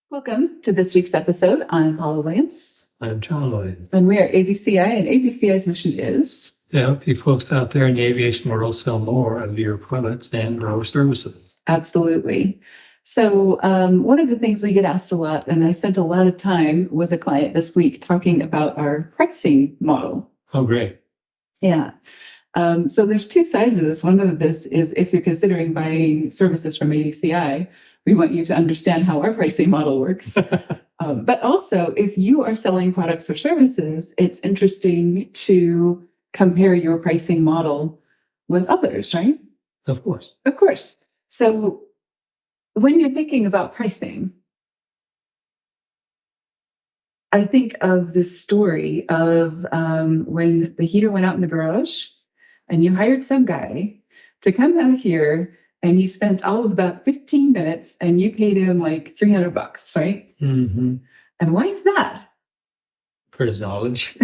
Welcome to this week's episode. I'm Paula Williams. I'm John Lloyd. And we are ABCI, and ABCI's mission is to help you folks out there in the aviation world sell more of your products and or services. Absolutely. So one of the things we get asked a lot, and I spent a lot of time with a client this week talking about our pricing model. Oh, great. Yeah. So there's two sides of this. One of this is if you're considering buying services from ABCI, we want you to understand how our pricing model works. But also, if you are selling products or services, it's interesting to compare your pricing model with others, right? Of course. Of course. So when you're thinking about pricing, I think of this story of when the heater went out in the garage and you hired some guy to come out here and he spent all of about 15 minutes and you paid him like $300, right? Mm-hmm. And why is that? For his knowledge.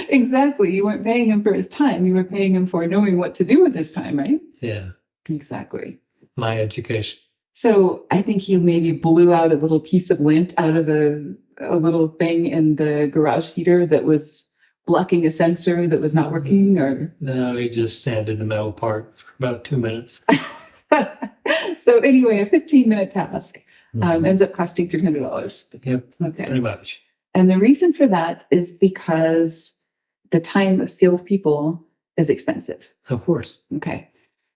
Exactly. You weren't paying him for his time. You were paying him for knowing what to do with his time, right? Yeah. Exactly. My education. So I think he maybe blew out a little piece of lint out of a little thing in the garage heater that was blocking a sensor that was not working, or? No, he just sanded the metal part for about 2 minutes. So anyway, a 15-minute task ends up costing $300. Yep. Okay. Pretty much. And the reason for that is because the time of skilled people is expensive. Of course. Okay.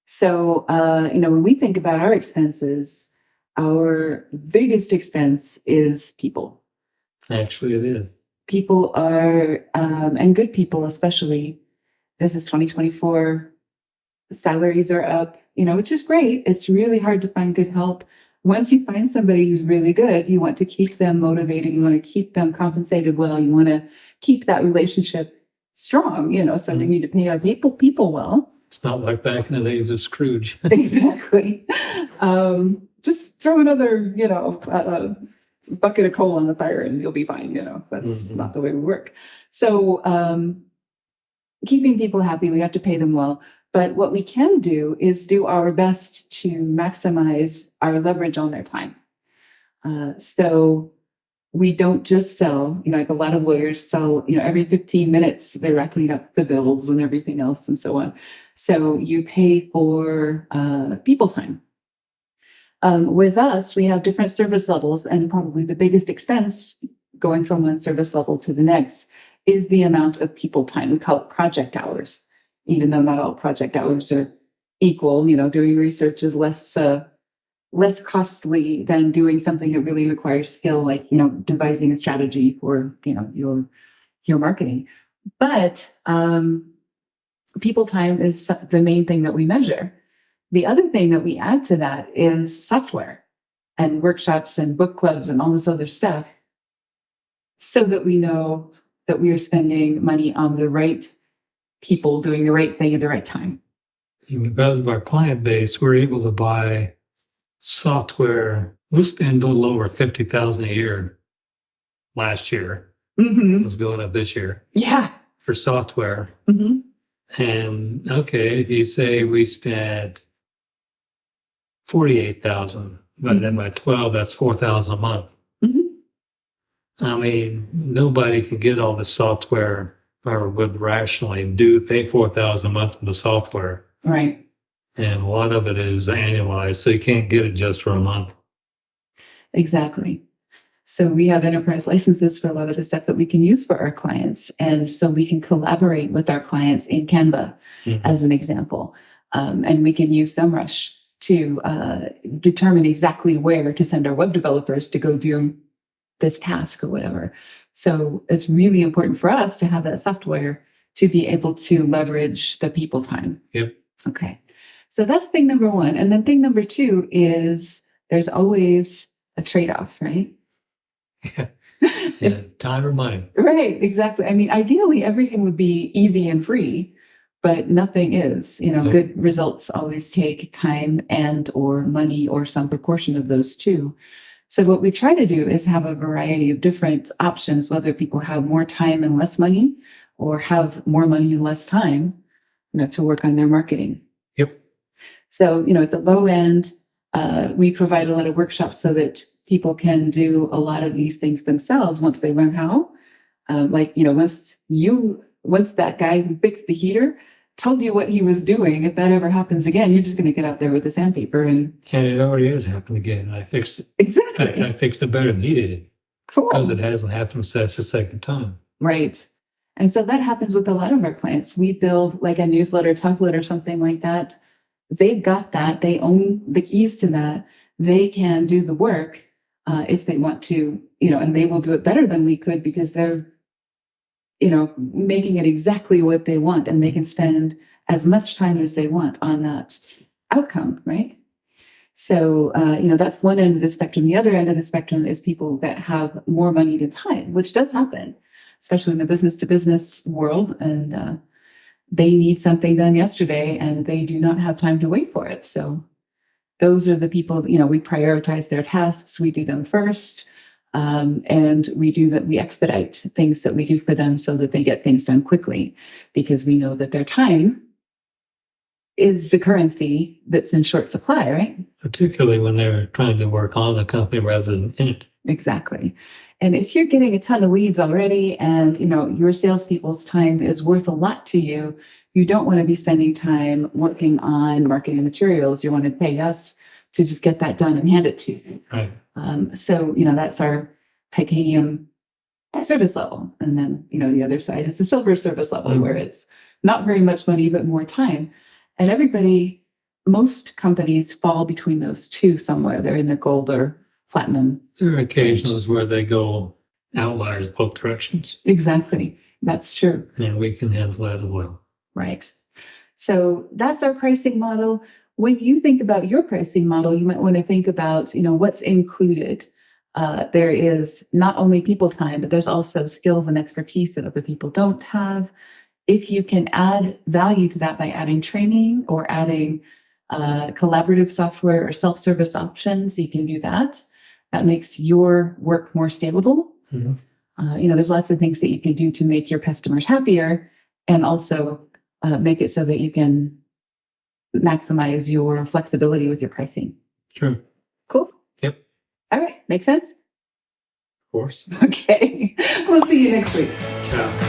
So, when we think about our expenses, our biggest expense is people. Actually, it is. People are, and good people especially, this is 2024, salaries are up, which is great. It's really hard to find good help. Once you find somebody who's really good, you want to keep them motivated. You want to keep them compensated well. You want to keep that relationship strong, so you need to pay our people well. It's not like back in the days of Scrooge. Exactly. Just throw another, bucket of coal on the fire and you'll be fine. That's not the way we work. So keeping people happy, we have to pay them well. But what we can do is do our best to maximize our leverage on their time. So we don't just sell, like a lot of lawyers sell, every 15 minutes, they're racking up the bills and everything else and so on. So you pay for people time. With us, we have different service levels, and probably the biggest expense going from one service level to the next is the amount of people time. We call it project hours, even though not all project hours are equal. Doing research is less costly than doing something that really requires skill, like, devising a strategy for, your marketing. But people time is the main thing that we measure. The other thing that we add to that is software and workshops and book clubs and all this other stuff, so that we know that we are spending money on the right people doing the right thing at the right time. Because of our client base, we're able to buy software. We spend a little over $50,000 a year last year. It was going up this year. Yeah. For software. And okay, if you say we spent $48,000, but then by 12, that's $4,000 a month. I mean, nobody can get all the software or would rationally pay $4,000 a month for the software. Right. And a lot of it is annualized, so you can't get it just for a month. Exactly. So we have enterprise licenses for a lot of the stuff that we can use for our clients. And so we can collaborate with our clients in Canva, as an example. And we can use SEMrush to determine exactly where to send our web developers to go do this task or whatever. So it's really important for us to have that software to be able to leverage the people time. Yep. Okay. So that's thing number one. And then thing number two is there's always a trade-off, right? Yeah, time or money. Right, exactly. I mean, ideally, everything would be easy and free, but nothing is. Good results always take time and or money or some proportion of those two. So what we try to do is have a variety of different options, whether people have more time and less money or have more money and less time, to work on their marketing. Yep. So, at the low end, We provide a lot of workshops so that people can do a lot of these things themselves once they learn how. Once that guy who fixed the heater told you what he was doing, if that ever happens again, you're just going to get out there with the sandpaper and it already has happened again. I fixed it. Exactly. I fixed it better than he did. Cool. Because it hasn't happened such a second time. Right. And so that happens with a lot of our clients. We build like a newsletter template or something like that. They've got that. They own the keys to that. They can do the work if they want to, and they will do it better than we could because they're, making it exactly what they want, and they can spend as much time as they want on that outcome, right? So, that's one end of the spectrum. The other end of the spectrum is people that have more money than time, which does happen, especially in the business to business world. And they need something done yesterday and they do not have time to wait for it. So those are the people, we prioritize their tasks. We do them first. And we expedite things that we do for them so that they get things done quickly, because we know that their time is the currency that's in short supply, right? Particularly when they're trying to work on the company rather than in it. Exactly. And if you're getting a ton of leads already and, your salespeople's time is worth a lot to you, you don't want to be spending time working on marketing materials. You want to pay us to just get that done and hand it to you. Right. So, that's our titanium service level. And then, the other side is the silver service level, where it's not very much money, but more time. And most companies fall between those two somewhere. They're in the gold or platinum. There are occasions where they go outliers both directions. Exactly. That's true. And we can handle that as well. Right. So that's our pricing model. When you think about your pricing model, you might want to think about, what's included. There is not only people time, but there's also skills and expertise that other people don't have. If you can add value to that by adding training or adding collaborative software or self-service options, you can do that. That makes your work more scalable. Mm-hmm. There's lots of things that you can do to make your customers happier and also make it so that you can maximize your flexibility with your pricing. Sure. Cool. Yep. All right. Makes sense? Of course. Okay. We'll see you next week. Ciao.